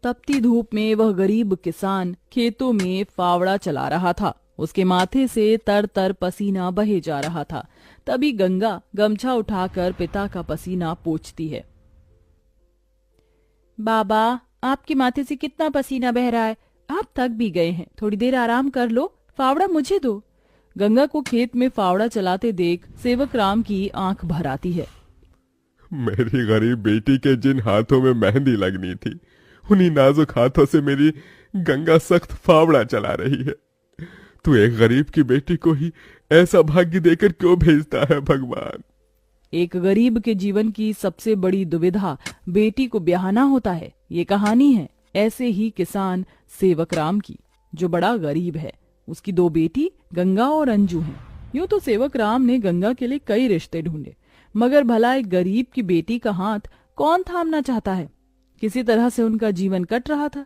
तपती धूप में वह गरीब किसान खेतों में फावड़ा चला रहा था। उसके माथे से तर तर पसीना बहे जा रहा था। तभी गंगा गमछा उठाकर पिता का पसीना पोंछती है। बाबा, आपके माथे से कितना पसीना बह रहा है। आप थक भी गए हैं, थोड़ी देर आराम कर लो, फावड़ा मुझे दो। गंगा को खेत में फावड़ा चलाते देख सेवक राम की आंख भर आती है। मेरी गरीब बेटी के जिन हाथों में मेहंदी लगनी थी, उन्हीं नाजुक हाथों से मेरी गंगा सख्त फावड़ा चला रही है। तू एक गरीब की बेटी को ही ऐसा भाग्य देकर क्यों भेजता है भगवान। एक गरीब के जीवन की सबसे बड़ी दुविधा बेटी को ब्याहना होता है। ये कहानी है ऐसे ही किसान सेवक राम की, जो बड़ा गरीब है। उसकी दो बेटी गंगा और अंजू हैं। यूं तो सेवक राम ने गंगा के लिए कई रिश्ते ढूंढे, मगर भला एक गरीब की बेटी का हाथ कौन थामना चाहता है। किसी तरह से उनका जीवन कट रहा था।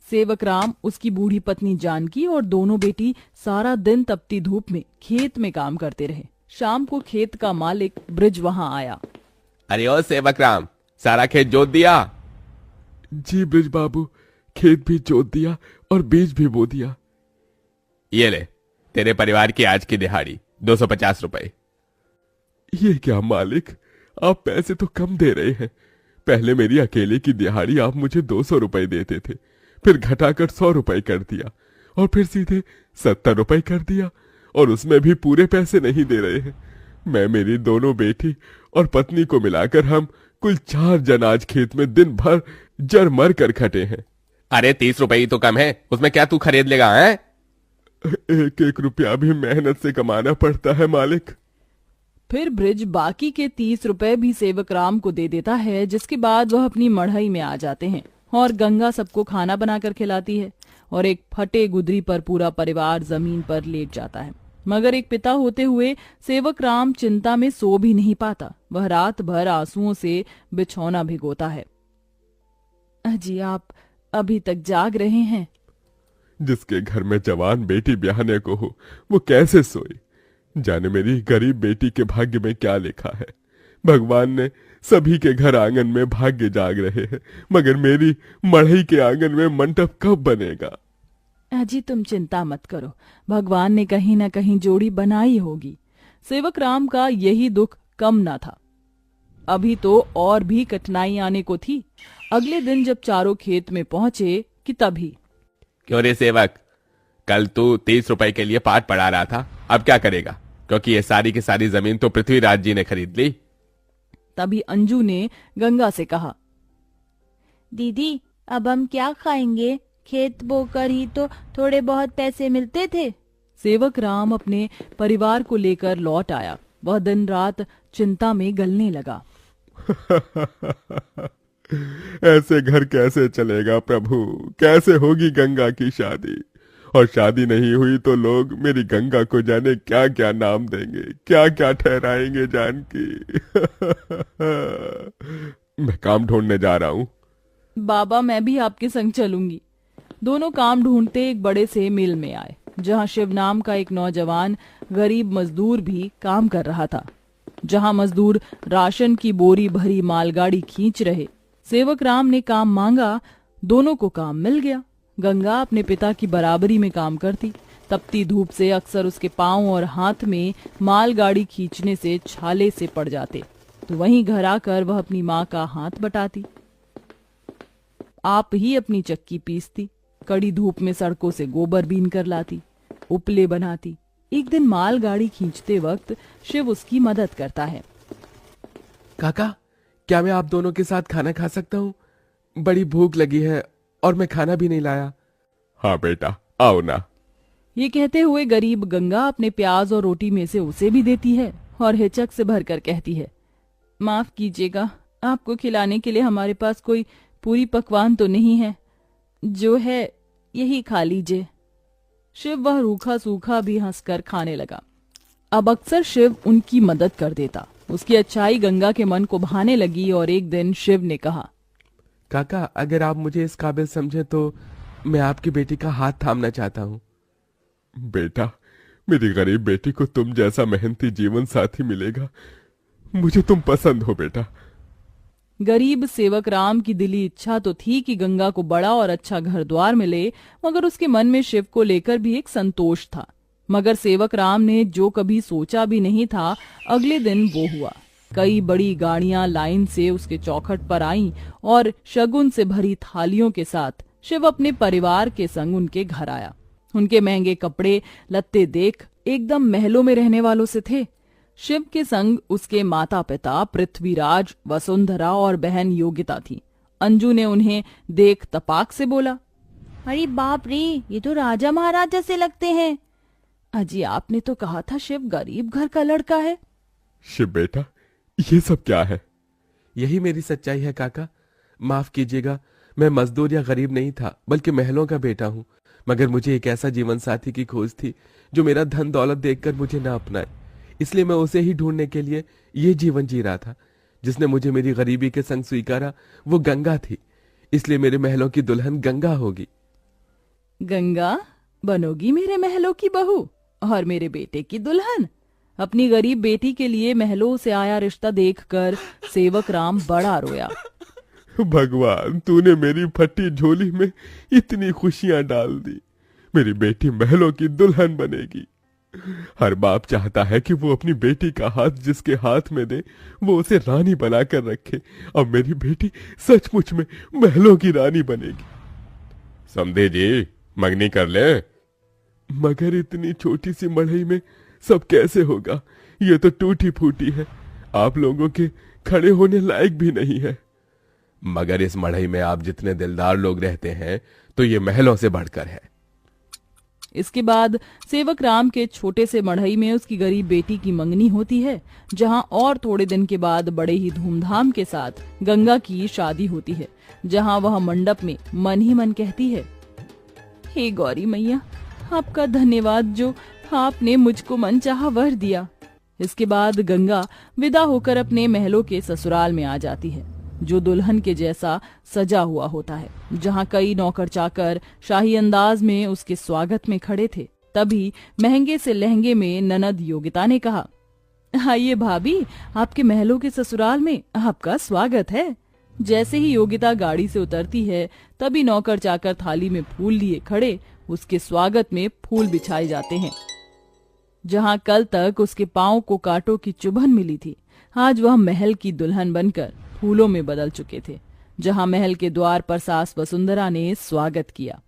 सेवक राम, उसकी बूढ़ी पत्नी जानकी और दोनों बेटी सारा दिन तपती धूप में खेत में काम करते रहे। शाम को खेत का मालिक ब्रिज वहां आया। अरे ओ सेवक राम, सारा खेत जोत दिया? जी ब्रिज बाबू, खेत भी जोत दिया और बीज भी बो दिया। ये ले, तेरे परिवार की आज की दिहाड़ी 250 रुपए। ये क्या मालिक, आप पैसे तो कम दे रहे हैं। पहले मेरी अकेले की दिहाड़ी आप मुझे 200 रुपए देते थे, फिर घटाकर 100 रुपए कर दिया और फिर सीधे 70 रुपए कर दिया, और उसमें भी पूरे पैसे नहीं दे रहे हैं। मैं, मेरी दोनों बेटी और पत्नी को मिलाकर हम कुल 4 जन आज खेत में दिन भर जर मर कर खटे हैं। अरे 30 रुपए ही तो कम है, उसमें क्या तू खरीद लेगा है? एक एक रुपया भी मेहनत से कमाना पड़ता है मालिक। फिर ब्रिज बाकी के 30 रुपए भी सेवक राम को दे देता है, जिसके बाद वह अपनी मढ़ई में आ जाते हैं और गंगा सबको खाना बनाकर खिलाती है और एक फटे गुदरी पर पूरा परिवार जमीन पर लेट जाता है। मगर एक पिता होते हुए सेवक राम चिंता में सो भी नहीं पाता। वह रात भर आंसुओं से बिछौना भिगोता है। अजी, आप अभी तक जाग रहे हैं? जिसके घर में जवान बेटी ब्याहने को हो, वो कैसे सोए। जाने मेरी गरीब बेटी के भाग्य में क्या लिखा है। भगवान ने सभी के घर आंगन में भाग्य जाग रहे हैं, मगर मेरी मढ़ई के आंगन में मंडप कब बनेगा। अजी, तुम चिंता मत करो, भगवान ने कहीं न कहीं जोड़ी बनाई होगी। सेवक राम का यही दुख कम न था। अभी तो और भी कठिनाई आने को थी। अगले दिन जब चारों खेत में पहुंचे कि तभी, क्यों रे सेवक, कल तू 30 रुपए के लिए पाठ पढ़ा रहा था, अब क्या करेगा? क्योंकि ये सारी की सारी जमीन तो पृथ्वीराज जी ने खरीद ली। तभी अंजू ने गंगा से कहा, दीदी, अब हम क्या खाएंगे? खेत बोकर ही तो थोड़े बहुत पैसे मिलते थे। सेवक राम अपने परिवार को लेकर लौट आया। वह दिन रात चिंता में गलने लगा। ऐसे घर कैसे चलेगा प्रभु, कैसे होगी गंगा की शादी। और शादी नहीं हुई तो लोग मेरी गंगा को जाने क्या क्या नाम देंगे, क्या क्या ठहराएंगे जानकी। मैं काम ढूंढने जा रहा हूँ। बाबा, मैं भी आपके संग चलूंगी। दोनों काम ढूंढते एक बड़े से मिल में आए, जहां शिव नाम का एक नौजवान गरीब मजदूर भी काम कर रहा था। जहां मजदूर राशन की बोरी भरी मालगाड़ी खींच रहे। सेवक राम ने काम मांगा, दोनों को काम मिल गया। गंगा अपने पिता की बराबरी में काम करती। तपती धूप से अक्सर उसके पांव और हाथ में मालगाड़ी खींचने से छाले से पड़ जाते, तो वहीं घर आकर वह अपनी माँ का हाथ बटाती। आप ही अपनी चक्की पीसती, कड़ी धूप में सड़कों से गोबर बीन कर लाती, उपले बनाती। एक दिन मालगाड़ी खींचते वक्त शिव उसकी मदद करता है। काका, क्या मैं आप दोनों के साथ खाना खा सकता हूँ? बड़ी भूख लगी है और मैं खाना भी नहीं लाया। हाँ बेटा, आओ ना। ये कहते हुए गरीब गंगा अपने प्याज और रोटी में से उसे भी देती है और हिचक से भरकर कहती है, माफ कीजिएगा, आपको खिलाने के लिए हमारे पास कोई पूरी पकवान तो नहीं है, जो है यही खा लीजिए। शिव वह रूखा सूखा भी हंसकर खाने लगा। अब अक्सर शिव उनकी मदद कर देता। उसकी अच्छाई गंगा के मन को भाने लगी और एक दिन शिव ने कहा, काका, अगर आप मुझे इस काबिल समझे तो मैं आपकी बेटी का हाथ थामना चाहता हूँ। बेटा, मेरी गरीब बेटी को तुम जैसा मेहनती जीवन साथी मिलेगा। मुझे तुम पसंद हो बेटा। गरीब सेवक राम की दिली इच्छा तो थी कि गंगा को बड़ा और अच्छा घर द्वार मिले, मगर उसके मन में शिव को लेकर भी एक संतोष था। मगर सेवक राम ने जो कभी सोचा भी नहीं था, अगले दिन वो हुआ। कई बड़ी गाड़ियां लाइन से उसके चौखट पर आईं और शगुन से भरी थालियों के साथ शिव अपने परिवार के संग उनके घर आया। उनके महंगे कपड़े लत्ते देख एकदम महलों में रहने वालों से थे। शिव के संग उसके माता पिता पृथ्वीराज, वसुंधरा और बहन योगिता थी। अंजू ने उन्हें देख तपाक से बोला, अरे बाप रे, ये तो राजा महाराजा से लगते हैं। अजी आपने तो कहा था शिव गरीब घर का लड़का है। शिव बेटा, ये सब क्या है? यही मेरी सच्चाई है काका। माफ कीजिएगा, मैं मजदूर या गरीब नहीं था, बल्कि महलों का बेटा हूँ। मगर मुझे एक ऐसा जीवन साथी की खोज थी जो मेरा धन दौलत देखकर मुझे न अपनाए। इसलिए मैं उसे ही ढूंढने के लिए ये जीवन जी रहा था। जिसने मुझे मेरी गरीबी के संग स्वीकारा वो गंगा थी। इसलिए मेरे महलों की दुल्हन गंगा होगी। गंगा बनोगी मेरे महलों की बहू और मेरे बेटे की दुल्हन। अपनी गरीब बेटी के लिए महलों से आया रिश्ता देखकर सेवक राम बड़ा रोया। भगवान, तूने मेरी फटी झोली में इतनी खुशियां डाल दी। मेरी बेटी महलों की दुल्हन बनेगी। हर बाप चाहता है कि वो अपनी बेटी का हाथ जिसके हाथ में दे वो उसे रानी बनाकर रखे। अब मेरी बेटी सचमुच में महलों की रानी बनेगी। समझे जी, मंगनी कर ले। मगर इतनी छोटी सी मड़ई में सब कैसे होगा? ये तो टूटी फूटी है, आप लोगों के खड़े होने लायक भी नहीं है। मगर इस मड़ई में आप जितने दिलदार लोग रहते हैं तो ये महलों से बढ़कर है। इसके बाद सेवक राम के छोटे से मढ़ई में उसकी गरीब बेटी की मंगनी होती है, जहां और थोड़े दिन के बाद बड़े ही धूमधाम के साथ गंगा की शादी होती है, जहां वह मंडप में मन ही मन कहती है, हे गौरी मैया, आपका धन्यवाद जो आपने मुझको मनचाहा वर दिया। इसके बाद गंगा विदा होकर अपने महलों के ससुराल में आ जाती है, जो दुल्हन के जैसा सजा हुआ होता है, जहां कई नौकर चाकर शाही अंदाज में उसके स्वागत में खड़े थे। तभी महंगे से लहंगे में ननद योगिता ने कहा, आइए भाभी, आपके महलों के ससुराल में आपका स्वागत है। जैसे ही योगिता गाड़ी से उतरती है, तभी नौकर चाकर थाली में फूल लिए खड़े उसके स्वागत में फूल बिछाए जाते हैं। जहां कल तक उसके पांव को कांटों की चुभन मिली थी, आज वह महल की दुल्हन बनकर फूलों में बदल चुके थे। जहां महल के द्वार पर सास वसुंधरा ने स्वागत किया,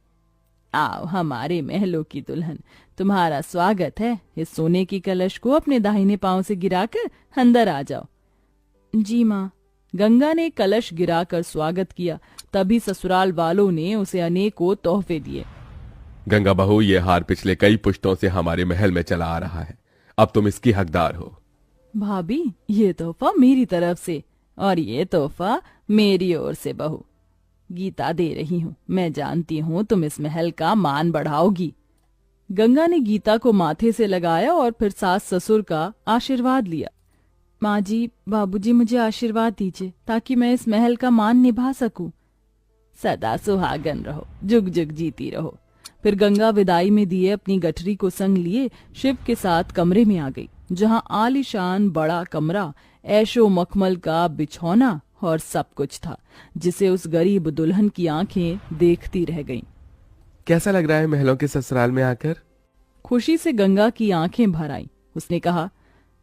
आओ हमारे महलों की दुल्हन, तुम्हारा स्वागत है। इस सोने की कलश को अपने दाहिने पांव से गिराकर अंदर आ जाओ। जी माँ। गंगा ने कलश गिराकर स्वागत किया। तभी ससुराल वालों ने उसे अनेकों तोहफे दिए। गंगा बहू, ये हार पिछले कई पुश्तों से हमारे महल में चला आ रहा है, अब तुम इसकी हकदार हो। भाभी, ये तोहफा मेरी तरफ से और ये तोहफा मेरी ओर से बहू। गीता दे रही हूँ, मैं जानती हूँ तुम इस महल का मान बढ़ाओगी। गंगा ने गीता को माथे से लगाया और फिर सास ससुर का आशीर्वाद लिया। माँ जी, बाबूजी, मुझे आशीर्वाद दीजिए ताकि मैं इस महल का मान निभा सकूं। सदा सुहागन रहो, जुग जुग जीती रहो। फिर गंगा विदाई में दिए अपनी गठरी को संग लिए शिव के साथ कमरे में आ गई, जहां आलीशान बड़ा कमरा, ऐशो मखमल का बिछौना और सब कुछ था, जिसे उस गरीब दुल्हन की आंखें देखती रह गईं। कैसा लग रहा है महलों के ससुराल में आकर? खुशी से गंगा की आंखें भर आईं। उसने कहा,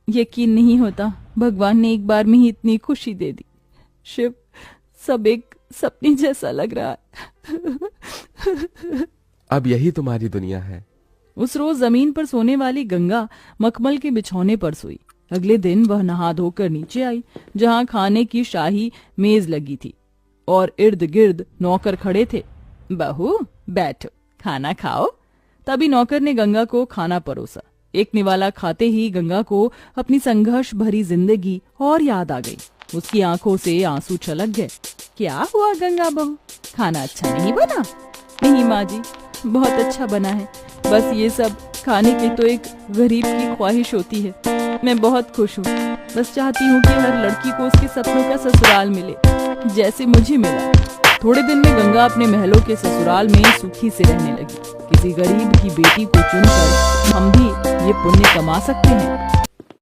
यकीन नहीं होता, भगवान ने एक बार में ही इतनी खुशी दे दी। शिव, सब एक सपने जैसा लग रहा है। अब यही तुम्हारी दुनिया है। उस रोज जमीन पर सोने वाली गंगा मखमल के बिछौने पर सोई। अगले दिन वह नहा धोकर नीचे आई, जहां खाने की शाही मेज लगी थी और इर्द गिर्द नौकर खड़े थे। बहू बैठो, खाना खाओ। तभी नौकर ने गंगा को खाना परोसा। एक निवाला खाते ही गंगा को अपनी संघर्ष भरी जिंदगी और याद आ गई। उसकी आंखों से आंसू छलक गए। क्या हुआ गंगा बहू, खाना अच्छा नहीं बना? नहीं माँ जी, बहुत अच्छा बना है, बस ये सब खाने की तो एक गरीब की ख्वाहिश होती है। मैं बहुत खुश हूँ, बस चाहती हूँ कि हर लड़की को उसके सपनों का ससुराल मिले, जैसे मुझे मिला। थोड़े दिन में गंगा अपने महलों के ससुराल में सुखी से रहने लगी। किसी गरीब की बेटी को चुनकर हम भी ये पुण्य कमा सकते हैं।